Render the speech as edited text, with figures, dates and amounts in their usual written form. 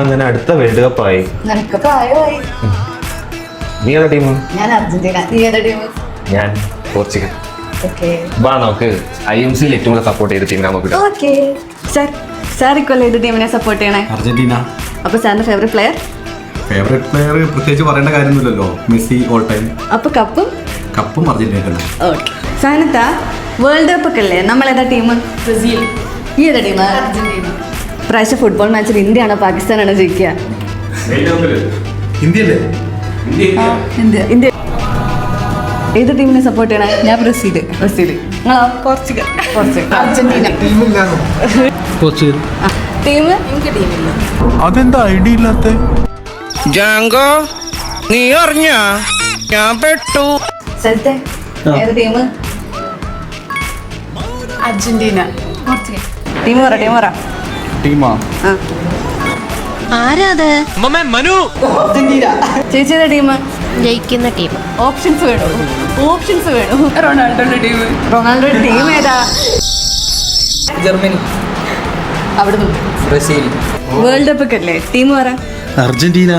അങ്ങനെ അടുത്ത വേൾഡ് കപ്പായി. നിനക്ക് പ്രായമായി. നീ ഏതാ ടീം? ഞാൻ അർജന്റീന. നീ ഏതാ ടീം? ഞാൻ പോർച്ചുഗൽ. ഓക്കെ വാ നമുക്ക് IMCയിൽ ഏറ്റവും കൂടുതൽ സപ്പോർട്ട് ചെയ്ത ടീമിനെ നോക്കുക. ഓക്കെ. സാർ ഇക്കൊല്ലം ഏത് ടീമിനെ സപ്പോർട്ട് ചെയ്യണേ? അർജന്റീന. അപ്പൊ സാറിന്റെ ഫേവറേറ്റ് പ്ലെയർ? ഫേവറേറ്റ് പ്ലെയർ പ്രത്യേകിച്ച് പറയേണ്ട കാര്യമൊന്നുമില്ലല്ലോ, മെസ്സി ഓൾ ടൈം. അപ്പൊ കപ്പും? കപ്പും അർജന്റീന. ഓക്കെ. സാനത്ത വേൾഡ് കപ്പ് ഒക്കെ അല്ലേ, നമ്മൾ ഏതാ ടീം? ബ്രസീൽ. നീ ഏതാ ടീം? അർജന്റീന. പ്രാവശ്യം ഫുട്ബോൾ മാച്ചിൽ ഇന്ത്യയാണോ പാകിസ്ഥാനാണോ ജയിക്കുക? ഇന്ത്യയല്ലേ? ഇന്ത്യ. ഏത് ടീമിനെ സപ്പോർട്ട് ചെയ്യണേ? ഞാൻ ബ്രസീൽ. നിങ്ങളോ? പോർച്ചുഗൽ. അർജന്റീന. പോർച്ചുഗൽ. ടീം? എനിക്ക് ടീമില്ല. അതെന്താ ഐഡിയ ഇല്ലാത്ത? ജാങ്കോ നീ അറിഞ്ഞ ഞാൻ പെട്ടു. സരിത്തെ ഏത് ടീം? അർജന്റീന. ടീം പറ. ടീമാ ആരാത്? മനു അർജന്റീന. ചേച്ചി ഏതാ ടീം? ജയിക്കുന്ന ടീം. ഓപ്ഷൻസ് വേണോ? റൊണാൾഡോയുടെ ടീം. റൊണാൾഡോയുടെ ടീം ഏതാ? ജർമ്മനി. അവിടുന്ന് ബ്രസീൽ. വേൾഡ് കപ്പ് ഒക്കെ അല്ലേ, ടീം പറ. അർജന്റീന.